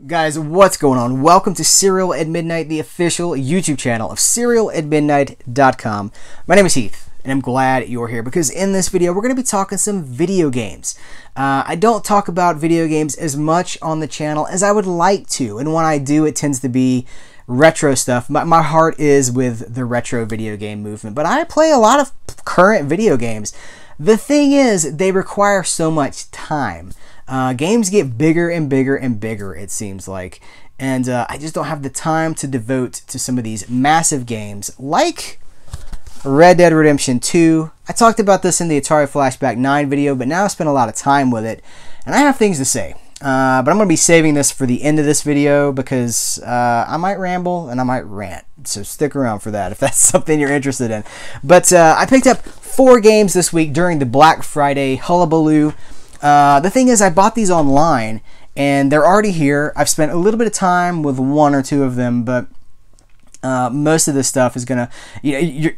Guys, what's going on? Welcome to Serial at Midnight, the official YouTube channel of serialatmidnight.com. My name is Heath, and I'm glad you're here because in this video, we're going to be talking some video games. I don't talk about video games as much on the channel as I would like to, and when I do, it tends to be retro stuff. My heart is with the retro video game movement, but I play a lot of current video games. The thing is, they require so much time. Games get bigger and bigger and bigger, it seems like, and I just don't have the time to devote to some of these massive games like Red Dead Redemption 2. I talked about this in the Atari Flashback 9 video, but now I've spent a lot of time with it, and I have things to say. But I'm going to be saving this for the end of this video because I might ramble and I might rant. So stick around for that if that's something you're interested in. But I picked up 4 games this week during the Black Friday hullabaloo. The thing is, I bought these online and they're already here. I've spent a little bit of time with 1 or 2 of them, but most of this stuff is gonna,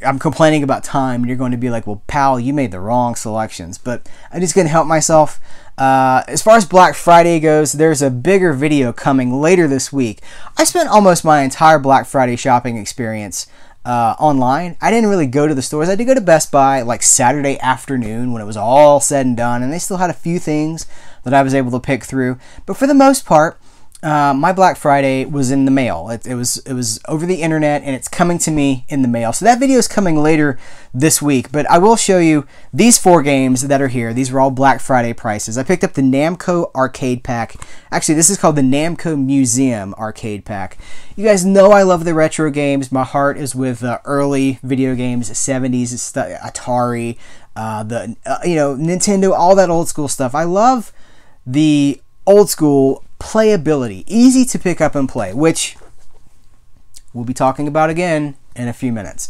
I'm complaining about time and you're going to be like, well, pal, you made the wrong selections, but I'm just gonna help myself. As far as Black Friday goes, there's a bigger video coming later this week. I spent almost my entire Black Friday shopping experience online. I didn't really go to the stores. I did go to Best Buy like Saturday afternoon when it was all said and done, and they still had a few things that I was able to pick through. But for the most part, my Black Friday was in the mail. It was over the internet, and it's coming to me in the mail. So that video is coming later this week, but I will show you these 4 games that are here. These were all Black Friday prices. I picked up the Namco arcade pack. Actually, this is called the Namco Museum arcade pack. You guys know I love the retro games. My heart is with early video games, 70s, Atari, Nintendo, all that old school stuff. I love the old school playability, easy to pick up and play, which we'll be talking about again in a few minutes.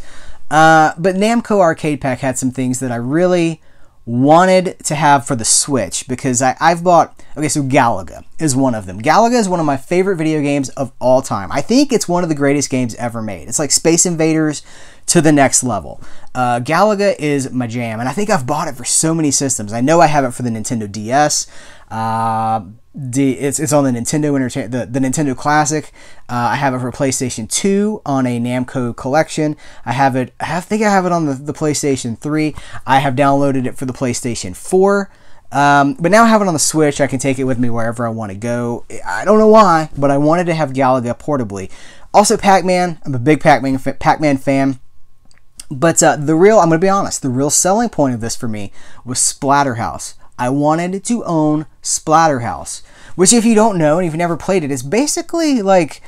But Namco Arcade Pack had some things that I really wanted to have for the Switch because I've bought, so Galaga is one of them. Galaga is one of my favorite video games of all time. I think it's one of the greatest games ever made. It's like Space Invaders to the next level. Galaga is my jam, and I think I've bought it for so many systems. I know I have it for the Nintendo DS. It's on the Nintendo the Nintendo Classic. I have it for PlayStation 2 on a Namco collection. I think I have it on the PlayStation 3. I have downloaded it for the PlayStation 4. But now I have it on the Switch. I can take it with me wherever I want to go. I don't know why, but I wanted to have Galaga portably. Also, Pac-Man. I'm a big Pac-Man fan. But I'm going to be honest, the real selling point of this for me was Splatterhouse. I wanted to own Splatterhouse, which if you don't know and you've never played it, is basically like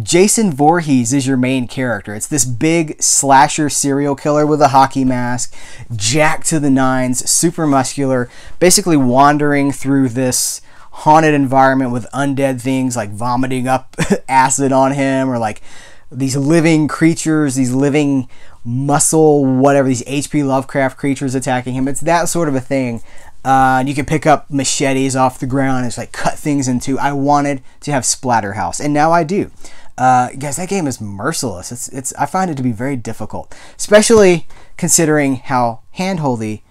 Jason Voorhees is your main character. It's this big slasher serial killer with a hockey mask, jacked to the nines, super muscular, basically wandering through this haunted environment with undead things like vomiting up acid on him, or like these living creatures, these living muscle, whatever, these H.P. Lovecraft creatures attacking him. It's that sort of a thing. And you can pick up machetes off the ground and just like cut things in two. I wanted to have Splatterhouse, and now I do. Guys, that game is merciless. I find it to be very difficult, especially considering how handholdy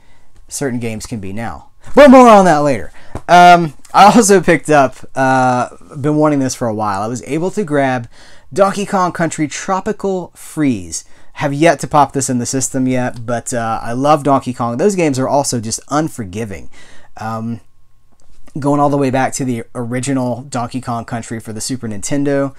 certain games can be now. But more on that later. I also picked up, been wanting this for a while. I was able to grab Donkey Kong Country Tropical Freeze. Have yet to pop this in the system yet, but I love Donkey Kong. Those games are also just unforgiving. Going all the way back to the original Donkey Kong Country for the Super Nintendo.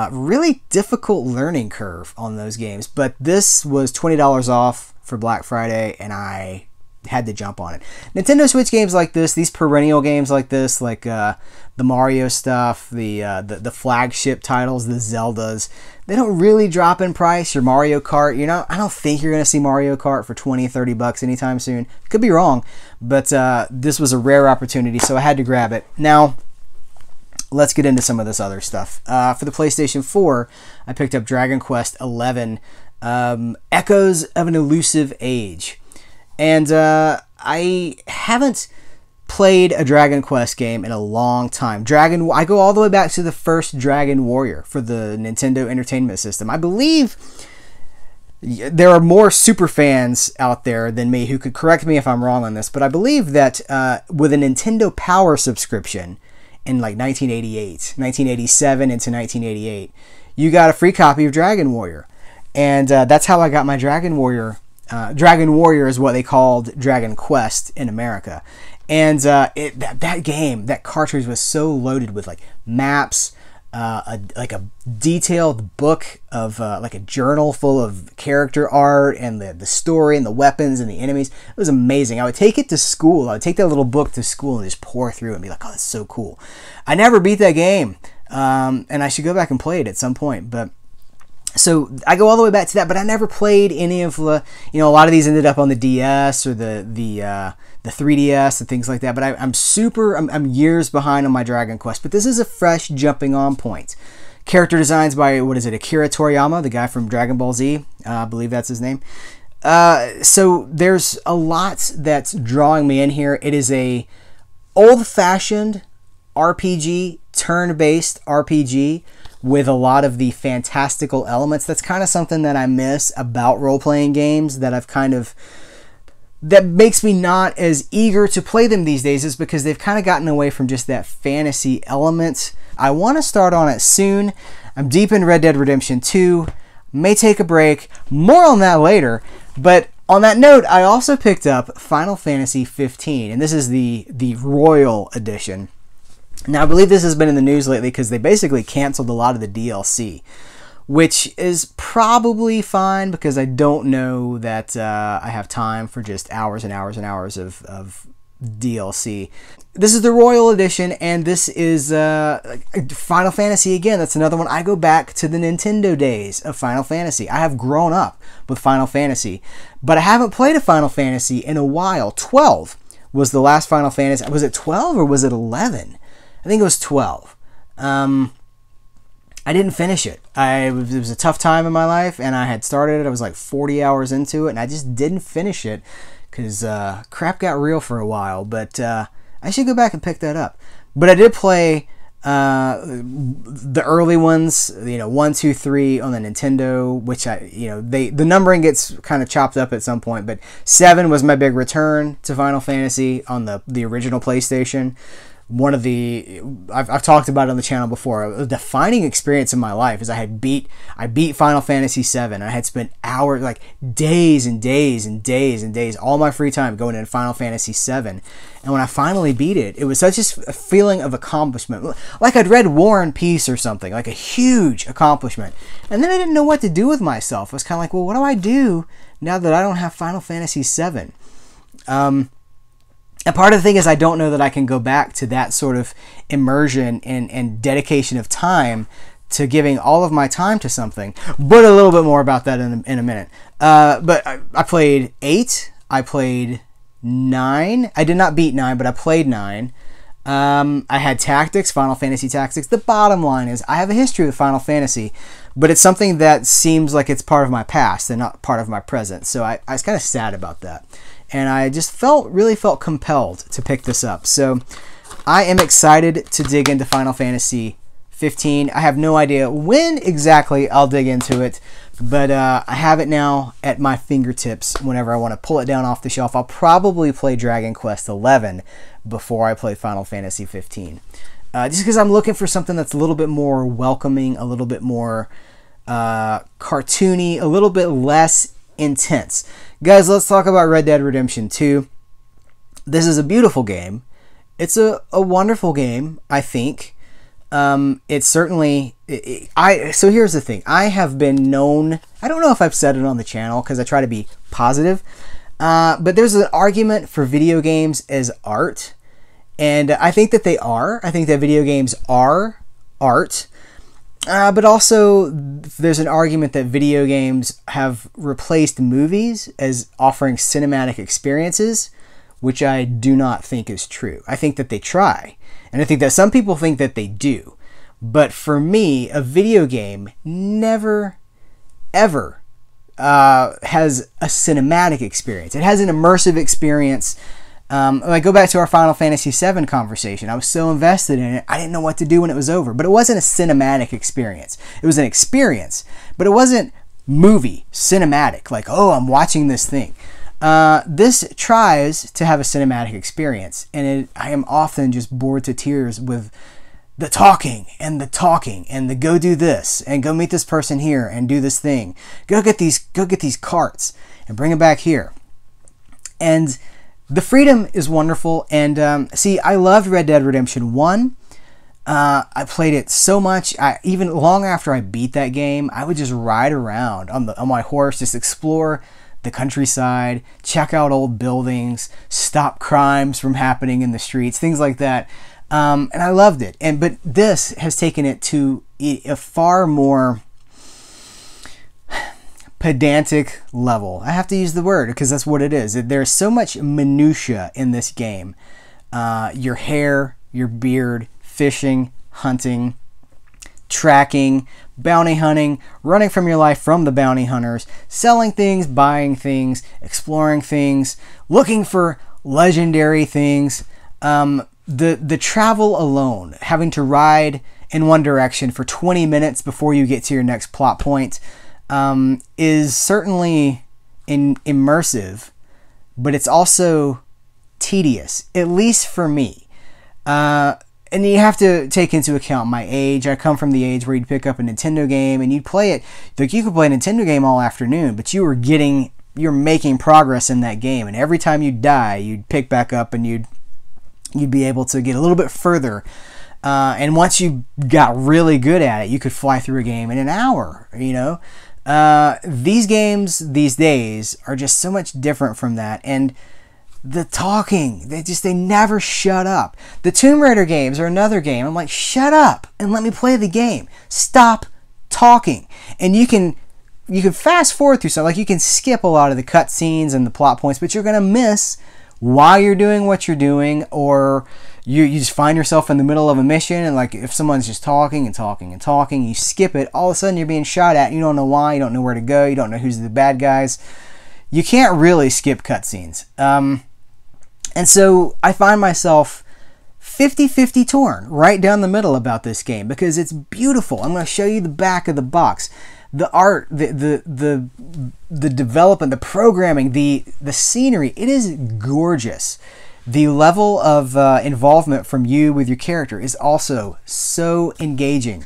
Really difficult learning curve on those games, but this was $20 off for Black Friday, and I had to jump on it. Nintendo Switch games like this, these perennial games like this, like the Mario stuff, the flagship titles, the Zeldas, they don't really drop in price. Your Mario Kart, I don't think you're going to see Mario Kart for 20, 30 bucks anytime soon. Could be wrong, but this was a rare opportunity, so I had to grab it. Now, let's get into some of this other stuff. For the PlayStation 4, I picked up Dragon Quest XI, Echoes of an Elusive Age. And I haven't played a Dragon Quest game in a long time. I go all the way back to the first Dragon Warrior for the Nintendo Entertainment System. I believe there are more super fans out there than me who could correct me if I'm wrong on this, but I believe that with a Nintendo Power subscription, in like 1988, 1987 into 1988, you got a free copy of Dragon Warrior. And that's how I got my Dragon Warrior. Dragon Warrior is what they called Dragon Quest in America. And that game, that cartridge was so loaded with like maps, like a detailed book of like a journal full of character art and the story and the weapons and the enemies. It was amazing. I would take it to school. I would take that little book to school and just pour through and be like, oh, that's so cool. I never beat that game. And I should go back and play it at some point. But so I go all the way back to that, but I never played any of the, a lot of these ended up on the DS or the 3DS and things like that. But I'm years behind on my Dragon Quest, but this is a fresh jumping on point. Character designs by, Akira Toriyama, the guy from Dragon Ball Z. I believe that's his name. So there's a lot that's drawing me in here. It is a old-fashioned RPG, turn-based RPG, with a lot of the fantastical elements. That's kind of something that I miss about role-playing games that makes me not as eager to play them these days, is because they've kind of gotten away from just that fantasy element. I want to start on it soon. I'm deep in Red Dead Redemption 2. May take a break. More on that later. But on that note, I also picked up Final Fantasy 15, and this is the Royal Edition. Now, I believe this has been in the news lately because they basically canceled a lot of the DLC, which is probably fine because I don't know that I have time for just hours and hours and hours of DLC. This is the Royal Edition, and this is Final Fantasy again. That's another one. I go back to the Nintendo days of Final Fantasy. I have grown up with Final Fantasy, but I haven't played a Final Fantasy in a while. 12 was the last Final Fantasy. Was it 12 or was it 11? I think it was 12. I didn't finish it. It was a tough time in my life, and I had started it. I was like 40 hours into it, and I just didn't finish it because crap got real for a while. But I should go back and pick that up. But I did play the early ones, 1, 2, 3 on the Nintendo, which the numbering gets kind of chopped up at some point. But 7 was my big return to Final Fantasy on the original PlayStation. One of I've talked about it on the channel before. A defining experience in my life is I beat Final Fantasy 7. I had spent hours, like days and days and days and days, all my free time going into Final Fantasy 7. And when I finally beat it, it was such a feeling of accomplishment. Like I'd read War and Peace or something, like a huge accomplishment. And then I didn't know what to do with myself. I was kind of like, well, what do I do now that I don't have Final Fantasy 7? And part of the thing is I don't know that I can go back to that sort of immersion and dedication of time to giving all of my time to something. But a little bit more about that in a minute. But I played 8. I played 9. I did not beat 9, but I played 9. I had Tactics, Final Fantasy Tactics. The bottom line is I have a history with Final Fantasy, but it's something that seems like it's part of my past and not part of my present. So I was kind of sad about that. And I just really felt compelled to pick this up. So I am excited to dig into Final Fantasy 15. I have no idea when exactly I'll dig into it, but I have it now at my fingertips whenever I want to pull it down off the shelf. I'll probably play Dragon Quest 11 before I play Final Fantasy 15. Just because I'm looking for something that's a little bit more welcoming, a little bit more cartoony, a little bit less intense. Guys, let's talk about Red Dead Redemption 2. This is a beautiful game. It's a wonderful game, I think. It's certainly... So here's the thing. I have been known... I don't know if I've said it on the channel because I try to be positive. But there's an argument for video games as art. And I think that they are. I think that video games are art. But also, there's an argument that video games have replaced movies as offering cinematic experiences, which I do not think is true. I think that they try, and I think that some people think that they do. But for me, a video game never, ever has a cinematic experience. It has an immersive experience. I go back to our Final Fantasy VII conversation. I was so invested in it, I didn't know what to do when it was over. But it wasn't a cinematic experience. It was an experience, but it wasn't movie cinematic. Like, oh, I'm watching this thing. This tries to have a cinematic experience, and I am often just bored to tears with the talking and the go do this and go meet this person here and do this thing. Go get these carts and bring them back here. And the freedom is wonderful. And see, I loved Red Dead Redemption 1. I played it so much. Even long after I beat that game, I would just ride around on my horse, just explore the countryside, check out old buildings, stop crimes from happening in the streets, things like that. And I loved it. But this has taken it to a far more pedantic level. I have to use the word because that's what it is. There's so much minutia in this game. Your hair, your beard, fishing, hunting, tracking, bounty hunting, running from your life from the bounty hunters, selling things, buying things, exploring things, looking for legendary things. The travel alone, having to ride in one direction for 20 minutes before you get to your next plot point, is certainly immersive, but it's also tedious, at least for me. And you have to take into account my age. I come from the age where you'd pick up a Nintendo game and you'd play it. Like, you could play a Nintendo game all afternoon, but you're making progress in that game. And every time you die, you'd pick back up and you'd be able to get a little bit further. And once you got really good at it, you could fly through a game in an hour, you know. These games these days are just so much different from that. And the talking, they never shut up. The Tomb Raider games are another game. I'm like, shut up and let me play the game. Stop talking. And you can fast forward through something. Like, you can skip a lot of the cutscenes and the plot points, but you're going to miss why you're doing what you're doing, or you just find yourself in the middle of a mission, and like, if someone's just talking and talking and talking, you skip it, all of a sudden you're being shot at, and you don't know why, you don't know where to go, you don't know who's the bad guys. You can't really skip cutscenes. And so I find myself 50-50 torn right down the middle about this game, because it's beautiful. I'm going to show you the back of the box. The art, the development, the programming, the scenery, it is gorgeous. The level of involvement from you with your character is also so engaging.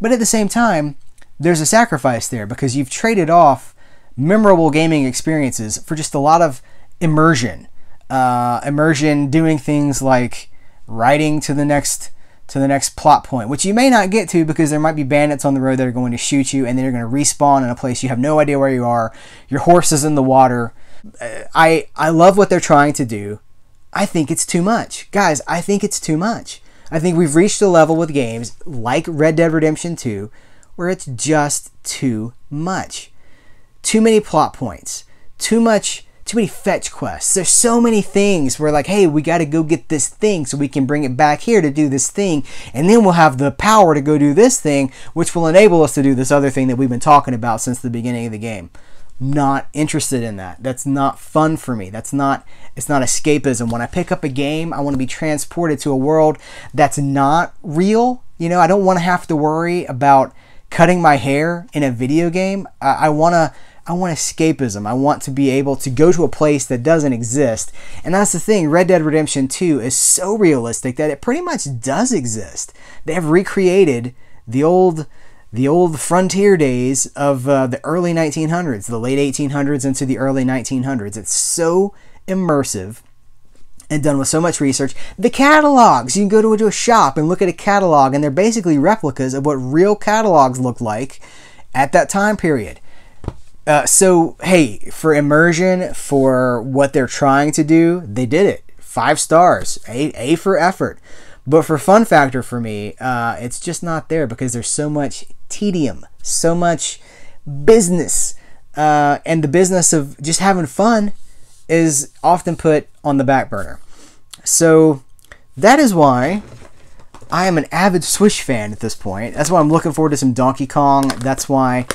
But at the same time, there's a sacrifice there, because you've traded off memorable gaming experiences for just a lot of immersion. Immersion doing things like riding to the next plot point, which you may not get to because there might be bandits on the road that are going to shoot you, and then you're going to respawn in a place you have no idea where you are. Your horse is in the water. I love what they're trying to do. I think it's too much. Guys, I think it's too much. I think we've reached a level with games like Red Dead Redemption 2 where it's just too much. Too many plot points. Too many fetch quests. There's so many things where, like, hey, we got to go get this thing so we can bring it back here to do this thing, and then we'll have the power to go do this thing, which will enable us to do this other thing that we've been talking about since the beginning of the game. Not interested in that. That's not fun for me. It's not escapism. When I pick up a game, I want to be transported to a world that's not real. You know, I don't want to have to worry about cutting my hair in a video game. I want escapism. I want to be able to go to a place that doesn't exist. And that's the thing. Red Dead Redemption 2 is so realistic that it pretty much does exist. They have recreated the old frontier days of the early 1900s, the late 1800s into the early 1900s. It's so immersive and done with so much research. The catalogs, you can go to a shop and look at a catalog, and they're basically replicas of what real catalogs look like at that time period. So, hey, for immersion, for what they're trying to do, they did it. 5 stars. A for effort. But for fun factor for me, it's just not there, because there's so much tedium, so much business. And the business of just having fun is often put on the back burner. So that is why I am an avid Swish fan at this point. That's why I'm looking forward to some Donkey Kong. That's why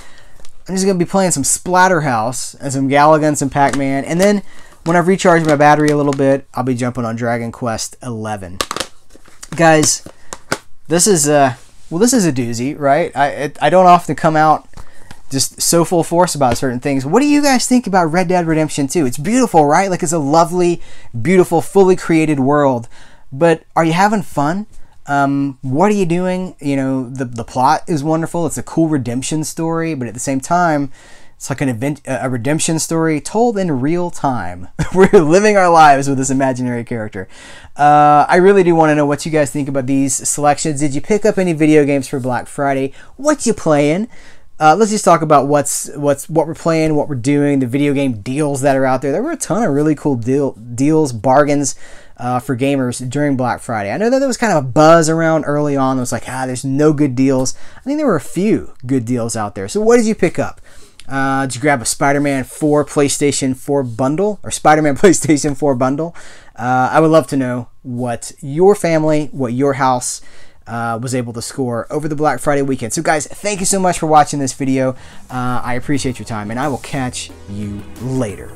I'm just going to be playing some Splatterhouse and some Galaga and some Pac-Man. And then when I've recharged my battery a little bit, I'll be jumping on Dragon Quest XI. Guys, this is a doozy, right? I don't often come out just so full force about certain things. What do you guys think about Red Dead Redemption 2? It's beautiful, right? Like, it's a lovely, beautiful, fully created world. But are you having fun? What are you doing? You know, the plot is wonderful. It's a cool redemption story, but at the same time, it's like a redemption story told in real time. We're living our lives with this imaginary character. I really do want to know what you guys think about these selections. Did you pick up any video games for Black Friday? What you playing? Let's just talk about what we're playing, what we're doing, the video game deals that are out there. There were a ton of really cool deals, bargains for gamers during Black Friday. I know that there was kind of a buzz around early on. It was like, there's no good deals. I think there were a few good deals out there. So what did you pick up? Did you grab a Spider-Man 4 PlayStation 4 bundle or Spider-Man PlayStation 4 bundle? I would love to know what your family, what your house was able to score over the Black Friday weekend. So guys, thank you so much for watching this video. I appreciate your time, and I will catch you later.